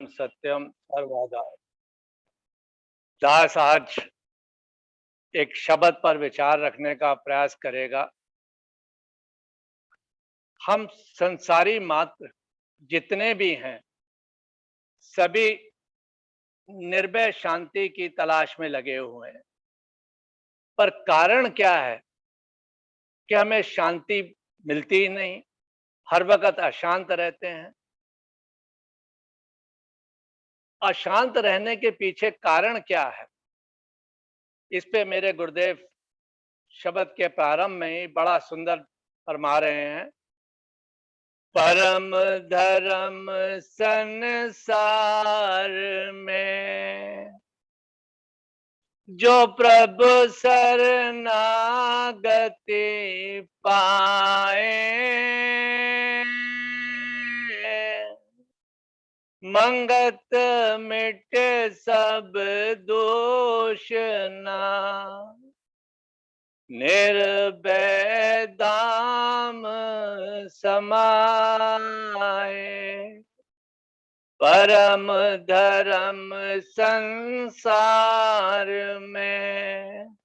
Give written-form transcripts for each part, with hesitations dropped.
सत्यम सर्वदा। दास आज एक शब्द पर विचार रखने का प्रयास करेगा। हम संसारी मात्र जितने भी हैं, सभी निर्भय शांति की तलाश में लगे हुए हैं। पर कारण क्या है कि हमें शांति मिलती ही नहीं, हर वक़्त अशांत रहते हैं। अशांत रहने के पीछे कारण क्या है? इस पे मेरे गुरुदेव शब्द के प्रारंभ में ही बड़ा सुंदर फरमा रहे हैं। परम धर्म संसार में जो प्रभु शरणागति पाए, मंगत मिटे सब दोष ना, निर्भय धाम समाए। परम धर्म संसार में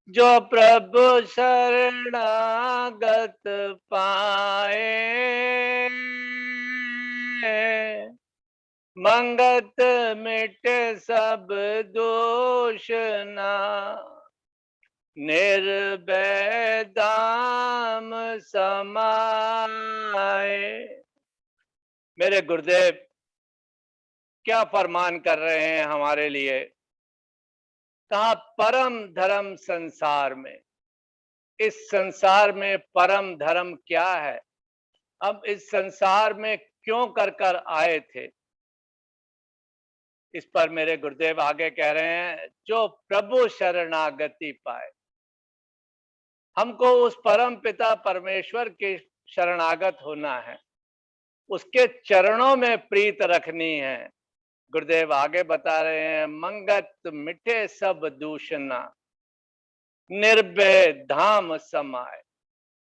जो प्रभु शरणागत पाए, मंगत मिटे सब दोष ना, निर्भय धाम समाए। मेरे गुरुदेव क्या फरमान कर रहे हैं हमारे लिए? कहा परम धर्म संसार में। इस संसार में परम धर्म क्या है? अब इस संसार में क्यों कर आए थे? इस पर मेरे गुरुदेव आगे कह रहे हैं, जो प्रभु शरणागति पाए। हमको उस परम पिता परमेश्वर के शरणागत होना है, उसके चरणों में प्रीत रखनी है। गुरुदेव आगे बता रहे हैं, मंगत मिटे सब दूषणा, निर्भय धाम समाए।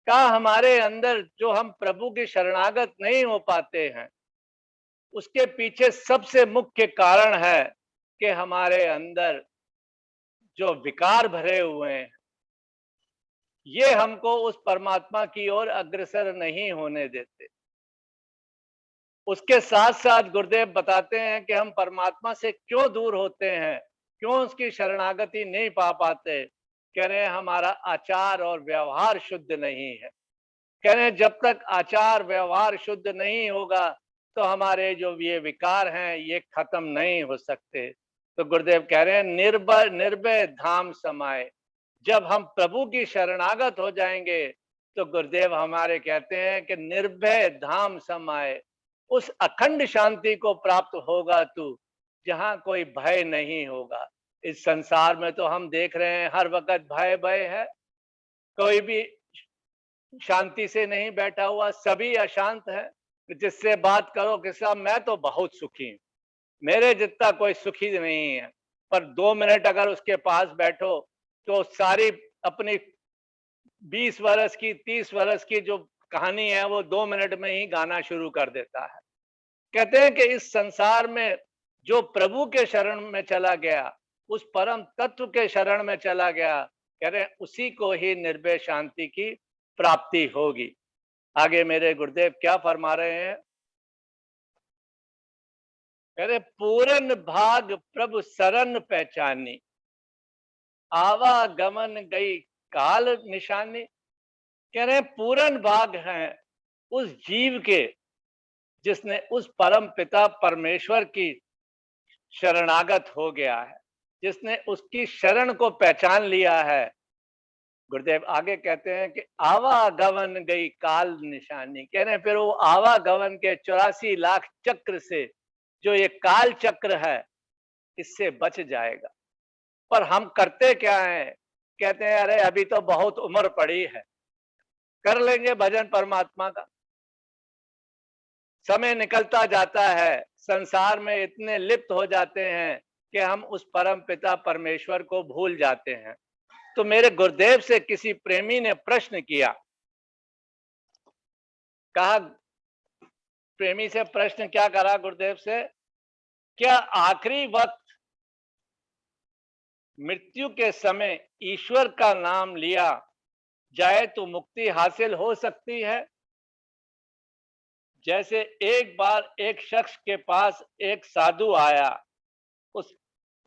का हमारे अंदर जो हम प्रभु के शरणागत नहीं हो पाते हैं, उसके पीछे सबसे मुख्य कारण है कि हमारे अंदर जो विकार भरे हुए हैं, ये हमको उस परमात्मा की ओर अग्रसर नहीं होने देते। उसके साथ साथ गुरुदेव बताते हैं कि हम परमात्मा से क्यों दूर होते हैं, क्यों उसकी शरणागति नहीं पा पाते। कह रहे हैं हमारा आचार और व्यवहार शुद्ध नहीं है। कह रहे हैं जब तक आचार व्यवहार शुद्ध नहीं होगा तो हमारे जो ये विकार हैं ये खत्म नहीं हो सकते। तो गुरुदेव कह रहे हैं निर्भय निर्भय धाम समाए। जब हम प्रभु की शरणागत हो जाएंगे तो गुरुदेव हमारे कहते हैं कि निर्भय धाम समाए, उस अखंड शांति को प्राप्त होगा तू, जहां कोई भय नहीं होगा। इस संसार में तो हम देख रहे हैं हर वक्त भय भय है, कोई भी शांति से नहीं बैठा हुआ, सभी अशांत है। जिससे बात करो कि साहब मैं तो बहुत सुखी हूं, मेरे जितना कोई सुखी नहीं है। पर 2 मिनट अगर उसके पास बैठो तो सारी अपनी 20 वर्ष की 30 वर्ष की जो कहानी है वो 2 मिनट में ही गाना शुरू कर देता है। कहते हैं कि इस संसार में जो प्रभु के शरण में चला गया, उस परम तत्व के शरण में चला गया, कह रहे हैं उसी को ही निर्भय शांति की प्राप्ति होगी। आगे मेरे गुरुदेव क्या फरमा रहे हैं? कह रहे पूरन भाग प्रभु शरण पहचानी, आवागमन गई काल निशानी। कह रहे पूरन भाग है उस जीव के जिसने उस परम पिता परमेश्वर की शरणागत हो गया है, जिसने उसकी शरण को पहचान लिया है। गुरुदेव आगे कहते हैं कि आवागमन गई काल निशानी। कह रहे हैं फिर वो आवागमन के 84 लाख चक्र से जो ये काल चक्र है, इससे बच जाएगा। पर हम करते क्या हैं? कहते हैं अरे अभी तो बहुत उम्र पड़ी है, कर लेंगे भजन परमात्मा का। समय निकलता जाता है, संसार में इतने लिप्त हो जाते हैं कि हम उस परम पिता परमेश्वर को भूल जाते हैं। तो मेरे गुरुदेव से किसी प्रेमी ने प्रश्न किया, कहा प्रेमी से प्रश्न क्या करा गुरुदेव से, क्या आखिरी वक्त मृत्यु के समय ईश्वर का नाम लिया जाए तो मुक्ति हासिल हो सकती है? जैसे एक बार एक शख्स के पास एक साधु आया, उस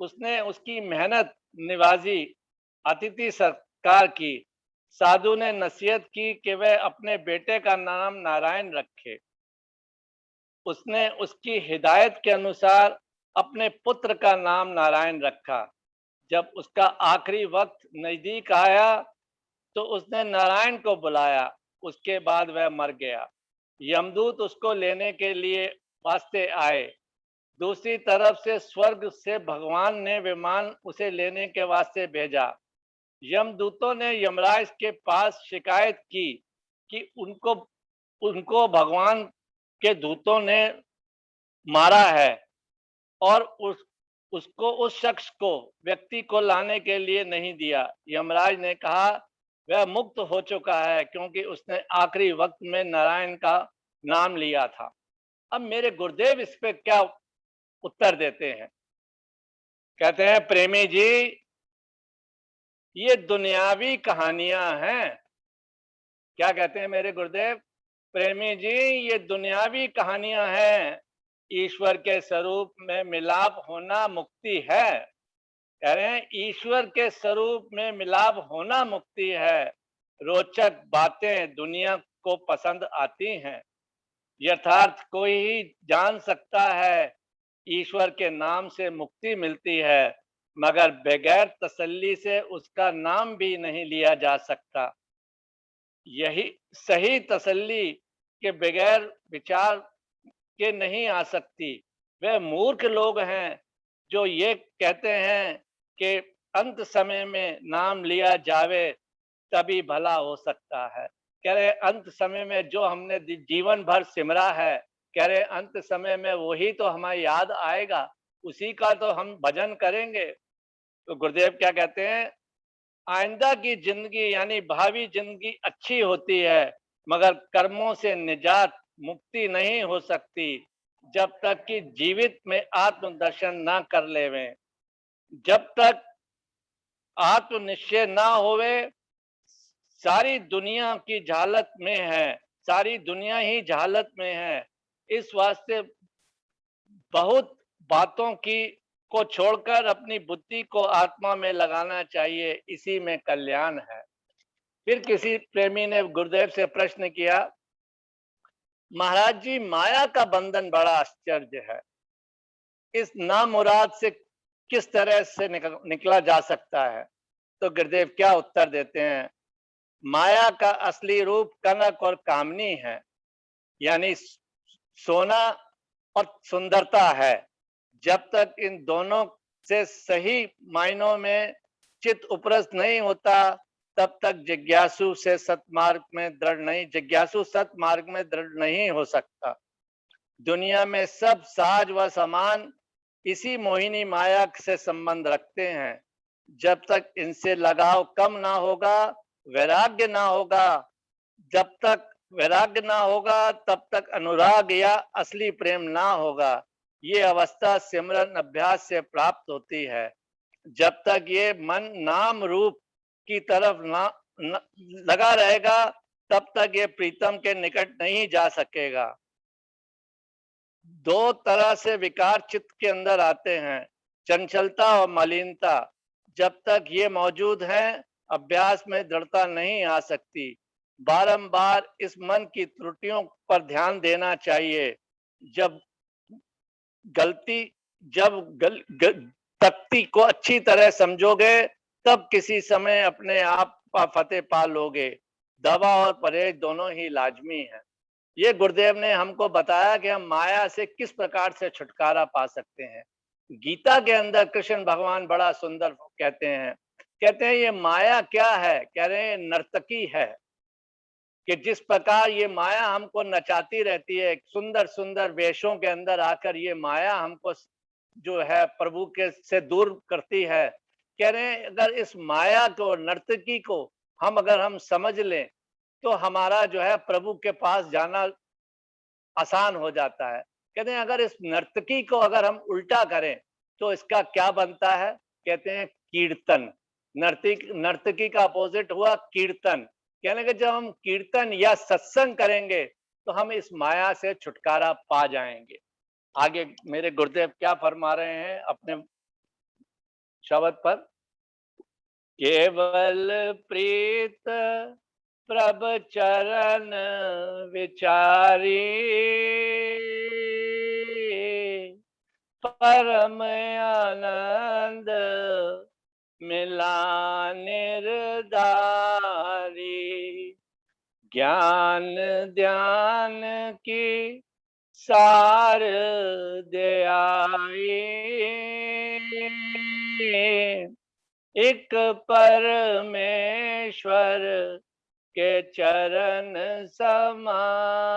उसने उसकी मेहनत निवाजी, अतिथि सत्कार की। साधु ने नसीहत की कि वह अपने बेटे का नाम नारायण रखे। उसने उसकी हिदायत के अनुसार अपने पुत्र का नाम नारायण रखा। जब उसका आखिरी वक्त नजदीक आया तो उसने नारायण को बुलाया। उसके बाद वह मर गया। यमदूत उसको लेने के लिए वास्ते आए। दूसरी तरफ से स्वर्ग से भगवान ने विमान उसे लेने के वास्ते भेजा। यमदूतों ने यमराज के पास शिकायत की कि उनको उनको भगवान के दूतों ने मारा है और उस शख्स को, व्यक्ति को लाने के लिए नहीं दिया। यमराज ने कहा वह मुक्त हो चुका है क्योंकि उसने आखिरी वक्त में नारायण का नाम लिया था। अब मेरे गुरुदेव इस पे क्या उत्तर देते हैं? कहते हैं, प्रेमी जी, ये दुनियावी कहानियां हैं। क्या कहते हैं मेरे गुरुदेव? प्रेमी जी, ये दुनियावी कहानियां हैं। ईश्वर के स्वरूप में मिलाप होना मुक्ति है। कह रहे हैं ईश्वर के स्वरूप में मिलाप होना मुक्ति है। रोचक बातें दुनिया को पसंद आती हैं। यथार्थ कोई ही जान सकता है। ईश्वर के नाम से मुक्ति मिलती है, मगर बगैर तसल्ली से उसका नाम भी नहीं लिया जा सकता। यही सही तसल्ली के बगैर विचार के नहीं आ सकती। वे मूर्ख लोग हैं जो ये कहते हैं कि अंत समय में नाम लिया जावे तभी भला हो सकता है। कह रहे अंत समय में जो हमने जीवन भर सिमरा है, कह रहे अंत समय में वही तो हमें याद आएगा, उसी का तो हम भजन करेंगे। तो गुरुदेव क्या कहते हैं, आइंदा की जिंदगी यानी भावी जिंदगी अच्छी होती है, मगर कर्मों से निजात, मुक्ति नहीं हो सकती जब तक कि जीवित में आत्मदर्शन ना कर लेवें। जब तक आत्मनिश्चय ना होवे, सारी दुनिया की झालत में है, सारी दुनिया ही झालत में है। इस वास्ते बहुत बातों की को छोड़कर अपनी बुद्धि को आत्मा में लगाना चाहिए, इसी में कल्याण है। फिर किसी प्रेमी ने गुरुदेव से प्रश्न किया, महाराज जी, माया का बंधन बड़ा आश्चर्य है। इस नामुराद से किस तरह से निकला जा सकता है? तो गुरुदेव क्या उत्तर देते हैं, माया का असली रूप कनक और कामनी है, यानी सोना और सुंदरता है। जब तक इन दोनों से सही मायनों में चित्त उपरस्त नहीं होता, तब तक जिज्ञासु सतमार्ग में दृढ़ नहीं हो सकता। दुनिया में सब साज व सामान इसी मोहिनी माया से संबंध रखते हैं। जब तक इनसे लगाव कम ना होगा, वैराग्य ना होगा, जब तक वैराग्य ना होगा तब तक अनुराग या असली प्रेम ना होगा। ये अवस्था सिमरन अभ्यास से प्राप्त होती है। जब तक ये मन नाम रूप की तरफ लगा रहेगा, तब तक ये प्रीतम के निकट नहीं जा सकेगा। दो तरह से विकार चित्त के अंदर आते हैं, चंचलता और मलिनता। जब तक ये मौजूद हैं, अभ्यास में दृढ़ता नहीं आ सकती। बारंबार इस मन की त्रुटियों पर ध्यान देना चाहिए। जब गलती जब तख्ती को अच्छी तरह समझोगे, तब किसी समय अपने आप का फतेह पा लोगे। दवा और परहेज दोनों ही लाजमी है। ये गुरुदेव ने हमको बताया कि हम माया से किस प्रकार से छुटकारा पा सकते हैं। गीता के अंदर कृष्ण भगवान बड़ा सुंदर कहते हैं ये माया क्या है? कह रहे हैं नर्तकी है। कि जिस प्रकार ये माया हमको नचाती रहती है, सुंदर सुंदर वेशों के अंदर आकर ये माया हमको जो है प्रभु के से दूर करती है। कह रहे हैं अगर इस माया को, नर्तकी को हम समझ लें, तो हमारा जो है प्रभु के पास जाना आसान हो जाता है। कहते हैं अगर इस नर्तकी को अगर हम उल्टा करें तो इसका क्या बनता है? कहते हैं कीर्तन। नर्तकी का अपोजिट हुआ कीर्तन। कहने के जब हम कीर्तन या सत्संग करेंगे तो हम इस माया से छुटकारा पा जाएंगे। आगे मेरे गुरुदेव क्या फरमा रहे हैं अपने शब्द पर? केवल प्रीत प्रभ चरण विचारी, परम आनंद मिला निर्धारी। ज्ञान ध्यान की सार दे आई, एक परमेश्वर के चरण समाई।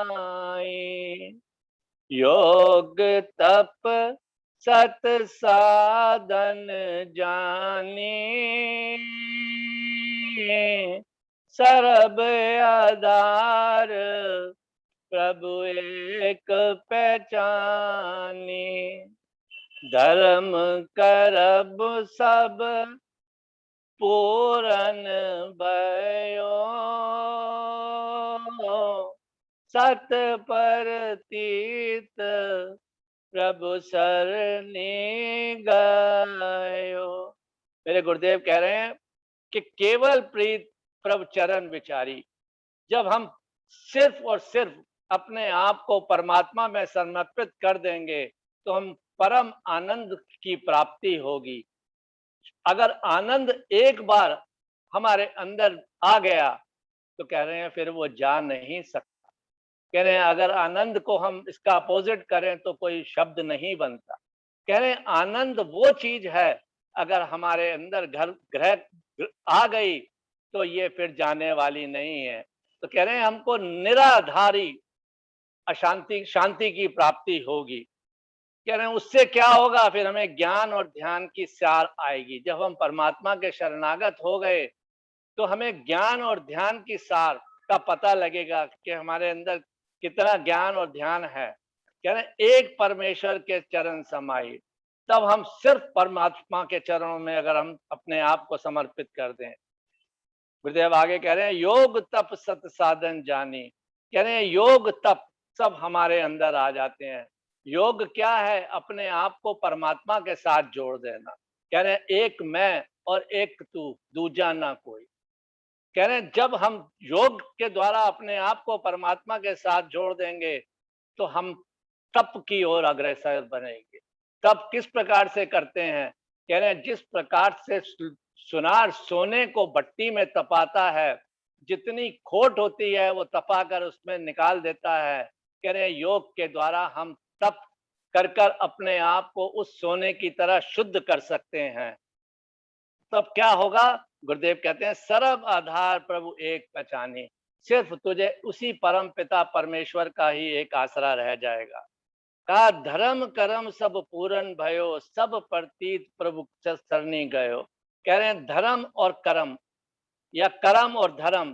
योग तप सत साधन जानी, सर्ब आधार प्रभु एक पहचानी। धर्म करब सब पूरन भयो, सत परतीत प्रभु सरनी गयो। मेरे गुरुदेव कह रहे हैं कि केवल प्रीत प्रभु चरण विचारी। जब हम सिर्फ और सिर्फ अपने आप को परमात्मा में समर्पित कर देंगे तो हम परम आनंद की प्राप्ति होगी। अगर आनंद एक बार हमारे अंदर आ गया तो कह रहे हैं फिर वो जा नहीं सकता। कह रहे हैं अगर आनंद को हम इसका अपोजिट करें तो कोई शब्द नहीं बनता। कह रहे हैं आनंद वो चीज है अगर हमारे अंदर घर ग्रह आ गई तो ये फिर जाने वाली नहीं है। तो कह रहे हैं हमको निराधारी अशांति शांति की प्राप्ति होगी। कह रहे हैं उससे क्या होगा? फिर हमें ज्ञान और ध्यान की सार आएगी। जब हम परमात्मा के शरणागत हो गए तो हमें ज्ञान और ध्यान की सार का पता लगेगा कि हमारे अंदर कितना ज्ञान और ध्यान है। कह रहे हैं एक परमेश्वर के चरण समाई। तब हम सिर्फ परमात्मा के चरणों में अगर हम अपने आप को समर्पित कर दें। गुरुदेव आगे कह रहे हैं योग तप सत साधन जानी। कह रहे हैं योग तप सब हमारे अंदर आ जाते हैं। योग क्या है? अपने आप को परमात्मा के साथ जोड़ देना। कह रहे हैं एक मैं और एक तू, दूजा ना कोई। कह रहे हैं जब हम योग के द्वारा अपने आप को परमात्मा के साथ जोड़ देंगे तो हम तप की ओर अग्रसर बनेंगे। तप किस प्रकार से करते हैं? कह रहे हैं जिस प्रकार से सुनार सोने को भट्टी में तपाता है, जितनी खोट होती है वो तपाकर उसमें निकाल देता है। कह रहे हैं योग के द्वारा हम तप कर कर अपने आप को उस सोने की तरह शुद्ध कर सकते हैं। तब क्या होगा? गुरुदेव कहते हैं सर्व आधार प्रभु एक पहचाने। सिर्फ तुझे उसी परम पिता परमेश्वर का ही एक आसरा रह जाएगा। कहा धर्म कर्म सब पूर्ण भयो, सब प्रतीत प्रभु सरनी गयो। कह रहे हैं धर्म और कर्म या कर्म और धर्म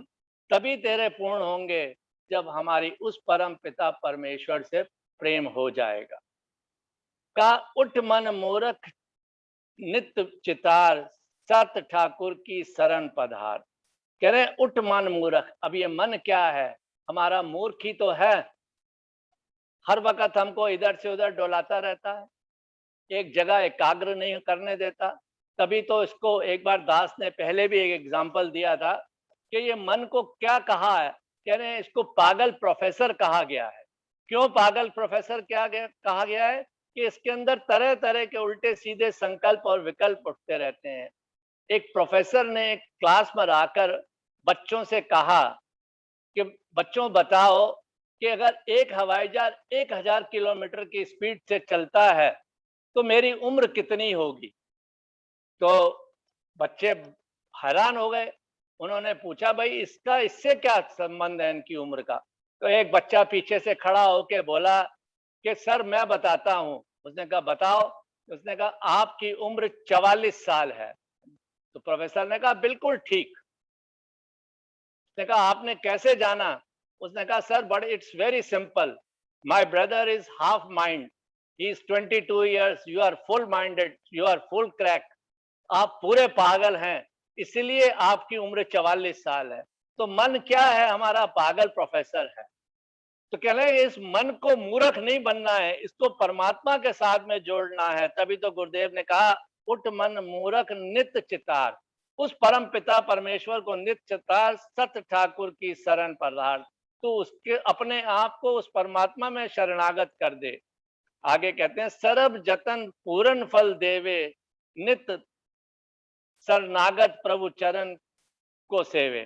तभी तेरे पूर्ण होंगे जब हमारी उस परम पिता परमेश्वर से प्रेम हो जाएगा। का उठ मन मूर्ख नित्य चितार, सत ठाकुर की शरण पधार। कह रहे हैं उठ मन मूर्ख। अब ये मन क्या है? हमारा मूर्ख ही तो है। हर वक्त हमको इधर से उधर डोलाता रहता है, एक जगह एकाग्र नहीं करने देता। तभी तो इसको एक बार दास ने पहले भी एक एग्जाम्पल दिया था कि ये मन को क्या कहा है। कह रहे हैं इसको पागल प्रोफेसर कहा गया है। क्यों पागल प्रोफेसर कहा गया है? कि इसके अंदर तरह तरह के उल्टे सीधे संकल्प और विकल्प उठते रहते हैं। एक प्रोफेसर ने एक क्लास में आकर बच्चों से कहा कि बच्चों बताओ कि अगर एक हवाई जहाज 1000 किलोमीटर की स्पीड से चलता है तो मेरी उम्र कितनी होगी? तो बच्चे हैरान हो गए। उन्होंने पूछा भाई इसका इससे क्या संबंध है इनकी उम्र का? तो एक बच्चा पीछे से खड़ा होके बोला कि सर मैं बताता हूँ। उसने कहा बताओ। उसने कहा आपकी उम्र 44 साल है। तो प्रोफेसर ने कहा बिल्कुल ठीक। उसने कहा आपने कैसे जाना? उसने कहा sir but it's very simple. My brother is half mind. He is 22 years. You are full minded. You are full crack. आप पूरे पागल हैं, इसलिए आपकी उम्र 44 साल है। तो मन क्या है? हमारा पागल प्रोफेसर है। तो कह रहे हैं इस मन को मूर्ख नहीं बनना है, इसको परमात्मा के साथ में जोड़ना है। तभी तो गुरुदेव ने कहा, उठ मन मूर्ख नित चितार। उस परम पिता परमेश्वर को नित चितार, सत ठाकुर की शरण पधार। तो उसके अपने आप को उस परमात्मा में शरणागत कर दे। आगे कहते हैं, सरब जतन पूर्ण फल देवे, नित शरणागत प्रभु चरण को सेवे।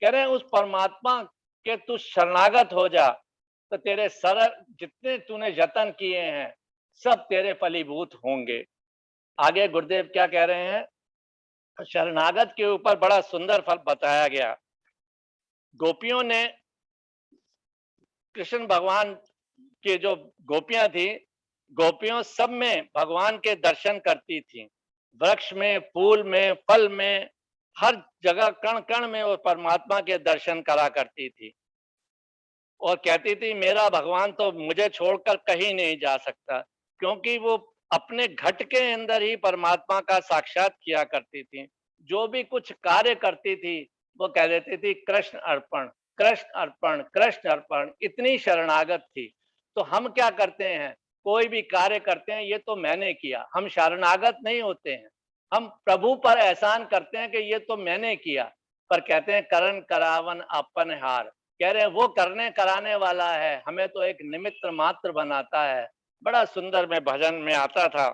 कह रहे हैं उस परमात्मा के तू शरणागत हो जा, तो तेरे सरल जितने तूने यत्न किए हैं सब तेरे फलीभूत होंगे। आगे गुरुदेव क्या कह रहे हैं? शरणागत के ऊपर बड़ा सुंदर फल बताया गया। गोपियों ने कृष्ण भगवान की जो गोपियां थी, गोपियों सब में भगवान के दर्शन करती थी। वृक्ष में, फूल में, फल में, हर जगह कण कण में वो परमात्मा के दर्शन करा करती थी और कहती थी मेरा भगवान तो मुझे छोड़कर कहीं नहीं जा सकता, क्योंकि वो अपने घट के अंदर ही परमात्मा का साक्षात किया करती थी। जो भी कुछ कार्य करती थी वो कह देती थी कृष्ण अर्पण, कृष्ण अर्पण, कृष्ण अर्पण। इतनी शरणागत थी। तो हम क्या करते हैं? कोई भी कार्य करते हैं, ये तो मैंने किया। हम शरणागत नहीं होते हैं, हम प्रभु पर एहसान करते हैं कि ये तो मैंने किया। पर कहते हैं करण करावन अपन हार। कह रहे हैं वो करने कराने वाला है, हमें तो एक निमित्त मात्र बनाता है। बड़ा सुंदर में भजन में आता था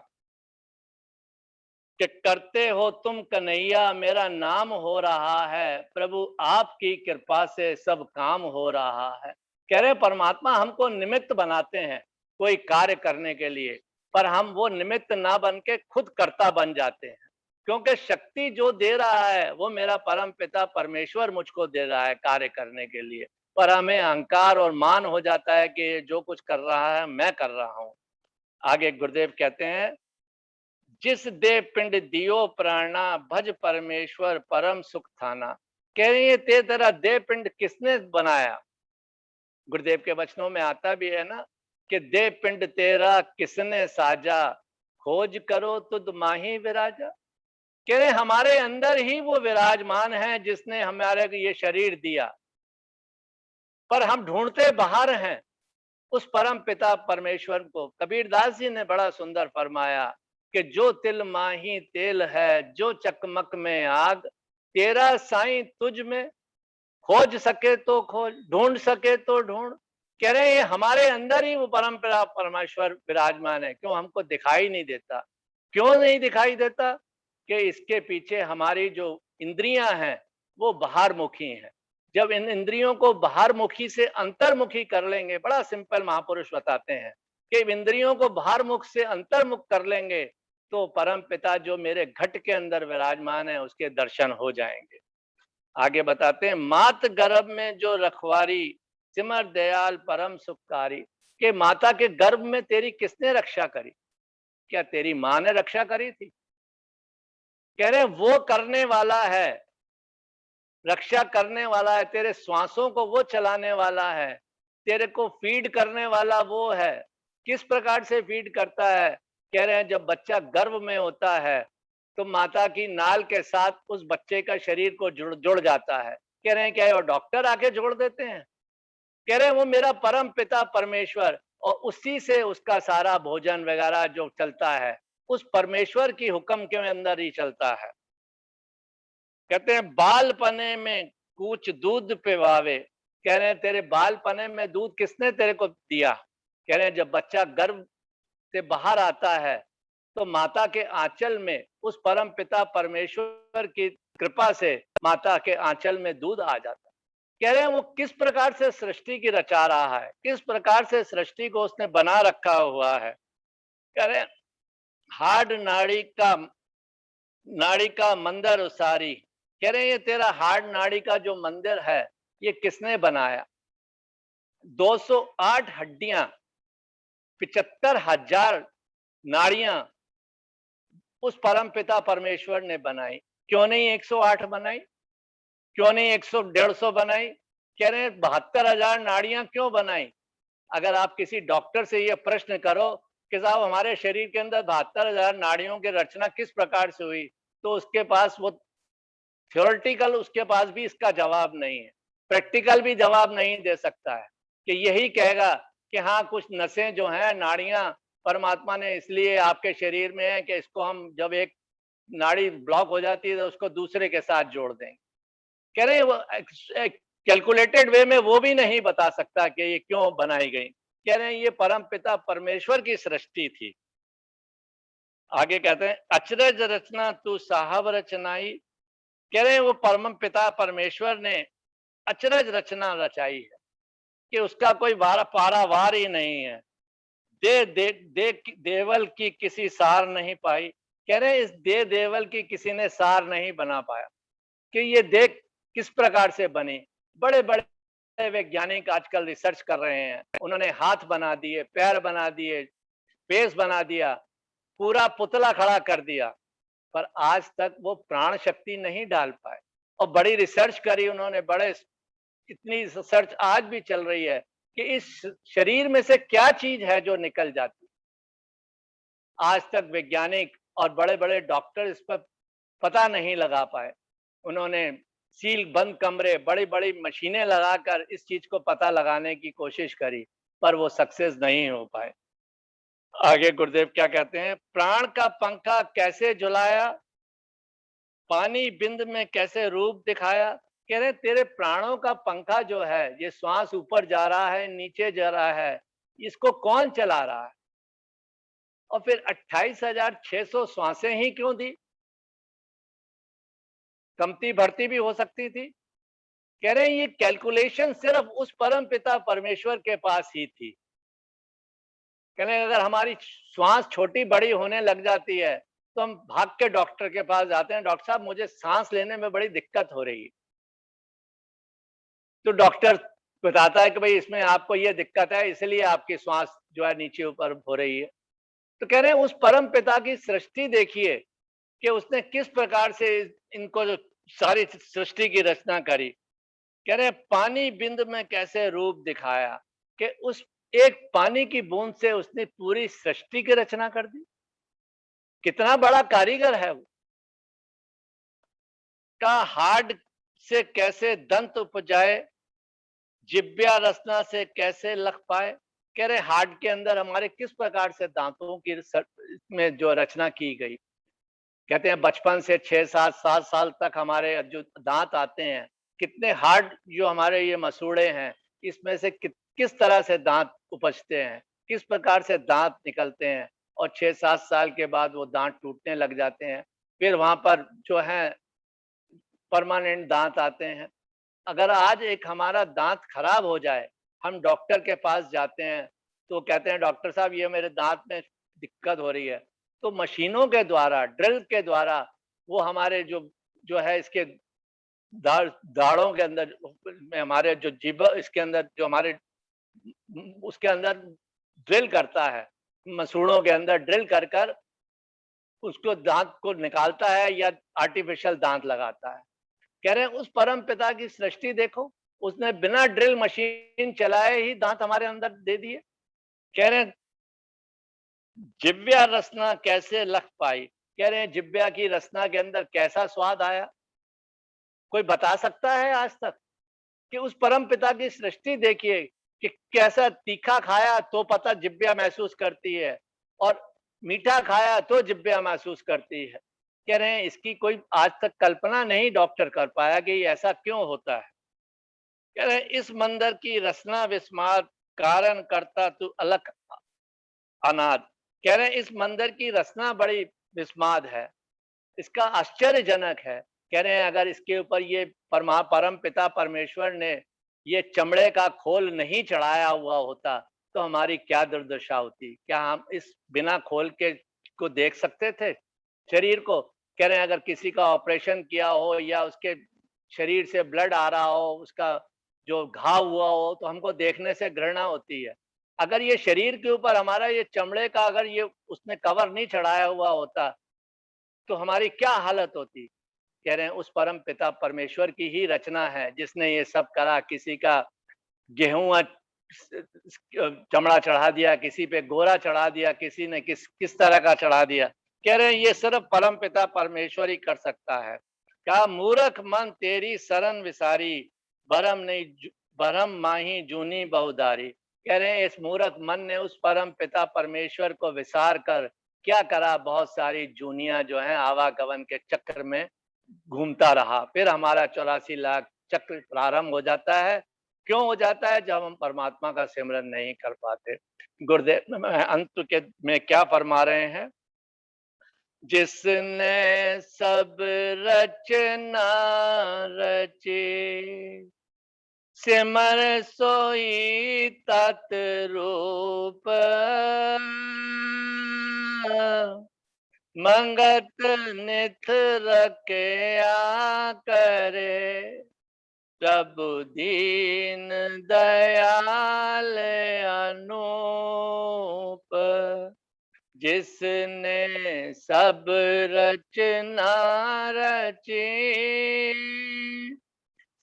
कि करते हो तुम कन्हैया, मेरा नाम हो रहा है, प्रभु आपकी कृपा से सब काम हो रहा है। कह रहे परमात्मा हमको निमित्त बनाते हैं कोई कार्य करने के लिए, पर हम वो निमित्त ना बन के खुद कर्ता बन जाते हैं। क्योंकि शक्ति जो दे रहा है वो मेरा परम पिता परमेश्वर मुझको दे रहा है कार्य करने के लिए। पर हमें अहंकार और मान हो जाता है कि जो कुछ कर रहा है मैं कर रहा हूं। आगे गुरुदेव कहते हैं, जिस दे पिंड दियो प्राणा, भज परमेश्वर परम सुख थाना। कह रही है तेरा दे पिंड किसने बनाया? गुरुदेव के वचनों में आता भी है ना कि दे पिंड तेरा किसने साजा, खोज करो तुद माही विराजा। कह रहे हमारे अंदर ही वो विराजमान है जिसने हमारे को ये शरीर दिया, पर हम ढूंढते बाहर हैं उस परम पिता परमेश्वर को। कबीरदास जी ने बड़ा सुंदर फरमाया कि जो तिल माही तेल है, जो चकमक में आग, तेरा साईं तुझ में, खोज सके तो खोज, ढूंढ सके तो ढूंढ। कह रहे हैं हमारे अंदर ही वो परम पिता परमेश्वर विराजमान है। क्यों हमको दिखाई नहीं देता? क्यों नहीं दिखाई देता? कि इसके पीछे हमारी जो इंद्रियां हैं वो बाहर मुखी हैं। जब इन इंद्रियों को बाहर मुखी से अंतर्मुखी कर लेंगे, बड़ा सिंपल महापुरुष बताते हैं कि इंद्रियों को बाहर मुख से अंतर्मुख कर लेंगे तो परम पिता जो मेरे घट के अंदर विराजमान है उसके दर्शन हो जाएंगे। आगे बताते हैं, मात गर्भ में जो रखवारी, सिमर दयाल परम सुखकारी। के माता के गर्भ में तेरी किसने रक्षा करी? क्या तेरी मां ने रक्षा करी थी? कह रहे वो करने वाला है, रक्षा करने वाला है, तेरे श्वासों को वो चलाने वाला है, तेरे को फीड करने वाला वो है। किस प्रकार से फीड करता है? कह रहे हैं जब बच्चा गर्भ में होता है तो माता की नाल के साथ उस बच्चे का शरीर को जुड़ जाता है। कह रहे हैं क्या वो डॉक्टर आके जोड़ देते हैं? कह रहे हैं वो मेरा परम पिता परमेश्वर, और उसी से उसका सारा भोजन वगैरह जो चलता है उस परमेश्वर की हुक्म के अंदर ही चलता है। कहते हैं बाल पने में कुछ दूध पिवावे। कह रहे हैं तेरे बाल पने में दूध किसने तेरे को दिया? कह रहे हैं जब बच्चा गर्भ से बाहर आता है तो माता के आंचल में उस परम पिता परमेश्वर की कृपा से माता के आंचल में दूध आ जाता है। कह रहे हैं वो किस प्रकार से सृष्टि की रचा रहा है, किस प्रकार से सृष्टि को उसने बना रखा हुआ है। कह रहे हैं हाड नाड़ी का मंदिर उसारी। कह रहे हैं ये तेरा हाड नाड़ी का जो मंदिर है ये किसने बनाया? 208 हड्डियां, 75,000 नाड़ियां उस परम पिता परमेश्वर ने बनाई। क्यों नहीं 108 बनाई? क्यों नहीं 100 150 बनाई? कह रहे हैं 72,000 नाड़ियां क्यों बनाई? अगर आप किसी डॉक्टर से ये प्रश्न करो कि साहब हमारे शरीर के अंदर 72,000 नाड़ियों की रचना किस प्रकार से हुई, तो उसके पास वो थ्योरेटिकल उसके पास भी इसका जवाब नहीं है, प्रैक्टिकल भी जवाब नहीं दे सकता है, कि यही कहेगा कि हाँ कुछ नसें जो हैं, नाड़ियां परमात्मा ने इसलिए आपके शरीर में है कि इसको हम जब एक नाड़ी ब्लॉक हो जाती है तो उसको दूसरे के साथ जोड़ देंगे। कह रहे हैं वो कैलकुलेटेड वे में वो भी नहीं बता सकता कि ये क्यों बनाई गई। कह रहे हैं ये परम पिता परमेश्वर की सृष्टि थी। आगे कहते हैं अचरज रचना तू साहब रचनाई। कह रहे हैं वो परम पिता परमेश्वर ने अचरज रचना रचाई है कि उसका कोई पारावार ही नहीं है। दे देवल की किसी सार नहीं पाई। कह रहे हैं इस देवल की किसी ने सार नहीं बना पाया कि ये देख किस प्रकार से बनी। बड़े बड़े वैज्ञानिक आजकल रिसर्च कर रहे हैं, उन्होंने हाथ बना दिए, पैर बना दिए, फेस बना दिया, पूरा पुतला खड़ा कर दिया, पर आज तक वो प्राण शक्ति नहीं डाल पाए। और बड़ी रिसर्च करी उन्होंने, बड़े इतनी रिसर्च आज भी चल रही है कि इस शरीर में से क्या चीज है जो निकल जाती। आज तक वैज्ञानिक और बड़े बड़े डॉक्टर इस पर पता नहीं लगा पाए। उन्होंने सील बंद कमरे, बड़ी बड़ी मशीनें लगाकर इस चीज को पता लगाने की कोशिश करी, पर वो सक्सेस नहीं हो पाए। आगे गुरुदेव क्या कहते हैं, प्राण का पंखा कैसे झुलाया, पानी बिंद में कैसे रूप दिखाया। कह रहे तेरे प्राणों का पंखा जो है, ये श्वास ऊपर जा रहा है, नीचे जा रहा है, इसको कौन चला रहा है। और फिर 28,600 श्वासें ही क्यों दी, कमती भर्ती भी हो सकती थी। कह रहे हैं ये कैलकुलेशन सिर्फ उस परम पिता परमेश्वर के पास ही थी। कह रहे हैं अगर हमारी श्वास छोटी बड़ी होने लग जाती है तो हम भाग के डॉक्टर के पास जाते हैं, डॉक्टर साहब मुझे सांस लेने में बड़ी दिक्कत हो रही है। तो डॉक्टर बताता है कि भाई इसमें आपको ये दिक्कत है, इसलिए आपकी श्वास जो है नीचे ऊपर हो रही है। तो कह रहे हैं उस परम पिता की सृष्टि देखिए कि उसने किस प्रकार से इनको जो सारी सृष्टि की रचना करी। कह रहे हैं पानी बिंद में कैसे रूप दिखाया कि उस एक पानी की बूंद से उसने पूरी सृष्टि की रचना कर दी। कितना बड़ा कारीगर है वो। का हाड से कैसे दंत उपजाए, जिब्या रचना से कैसे लख पाए। कह रहे हार्ट के अंदर हमारे किस प्रकार से दांतों की में जो रचना की गई। कहते हैं बचपन से 6 7 7 साल तक हमारे जो दांत आते हैं, कितने हार्ड जो हमारे ये मसूड़े हैं, इसमें से किस तरह से दांत उपजते हैं, किस प्रकार से दांत निकलते हैं। और 6 7 साल के बाद वो दांत टूटने लग जाते हैं, फिर वहां पर जो है परमानेंट दांत आते हैं। अगर आज एक हमारा दांत खराब हो जाए, हम डॉक्टर के पास जाते हैं तो कहते हैं डॉक्टर साहब ये मेरे दांत में दिक्कत हो रही है। तो मशीनों के द्वारा, ड्रिल के द्वारा वो हमारे जो जो है इसके दाढ़ों के अंदर में, हमारे जो जीभ इसके अंदर जो हमारे उसके अंदर ड्रिल करता है, मसूड़ों के अंदर ड्रिल कर कर उसको दांत को निकालता है या आर्टिफिशियल दांत लगाता है। कह रहे हैं उस परम पिता की सृष्टि देखो, उसने बिना ड्रिल मशीन चलाए ही दांत हमारे अंदर दे दिए। कह रहे हैं जिब्या रसना कैसे लख पाई। कह रहे हैं जिब्या की रसना के अंदर कैसा स्वाद आया, कोई बता सकता है आज तक। कि उस परम पिता की सृष्टि देखिए कि कैसा तीखा खाया तो पता जिब्या महसूस करती है, और मीठा खाया तो जिब्या महसूस करती है। कह रहे हैं इसकी कोई आज तक कल्पना नहीं डॉक्टर कर पाया कि ये ऐसा क्यों होता है। कह रहे हैं इस मंदिर की रचना विस्मार, कारण करता तू अलग अनाद। कह रहे हैं इस मंदिर की रचना बड़ी विस्माद है, इसका आश्चर्यजनक है। कह रहे हैं अगर इसके ऊपर ये परम पिता परमेश्वर ने ये चमड़े का खोल नहीं चढ़ाया हुआ होता तो हमारी क्या दुर्दशा होती। क्या हम इस बिना खोल के को देख सकते थे शरीर को। कह रहे हैं अगर किसी का ऑपरेशन किया हो या उसके शरीर से ब्लड आ रहा हो, उसका जो घाव हुआ हो, तो हमको देखने से घृणा होती है। अगर ये शरीर के ऊपर हमारा ये चमड़े का अगर ये उसने कवर नहीं चढ़ाया हुआ होता तो हमारी क्या हालत होती। कह रहे हैं उस परम पिता परमेश्वर की ही रचना है जिसने ये सब करा। किसी का गेहूं चमड़ा चढ़ा दिया, किसी पे गोरा चढ़ा दिया, किसी ने किस किस तरह का चढ़ा दिया। कह रहे हैं ये सिर्फ परम पिता परमेश्वर ही कर सकता है। कहा मूर्ख मन तेरी शरण विसारी, भरम माही जूनी बहुदारी। कह रहे हैं इस मूर्ख मन ने उस परम पिता परमेश्वर को विसार कर क्या करा, बहुत सारी जूनियां जो है आवागमन के चक्र में घूमता रहा। फिर हमारा 84 लाख चक्र प्रारंभ हो जाता है। क्यों हो जाता है? जब हम परमात्मा का सिमरन नहीं कर पाते। गुरुदेव अंत के में क्या फरमा रहे हैं? जिसने सब रचना रची, सिमर सोई तत् रूप, मंगत निथ रखया करे, प्रभु दीन दयाल अनूप। जिसने सब रचना रची,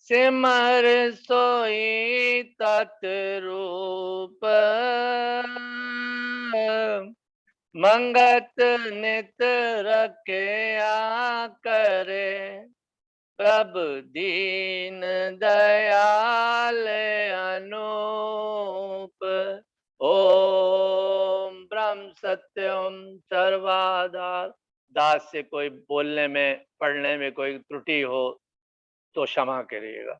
सिमर सोई तत् रूप, मंगत नित रखया करे, प्रभु दीन दयाल अनूप। ओम ब्रह्म सत्यम सर्वाधार। दास से कोई बोलने में पढ़ने में कोई त्रुटि हो तो क्षमा करिएगा।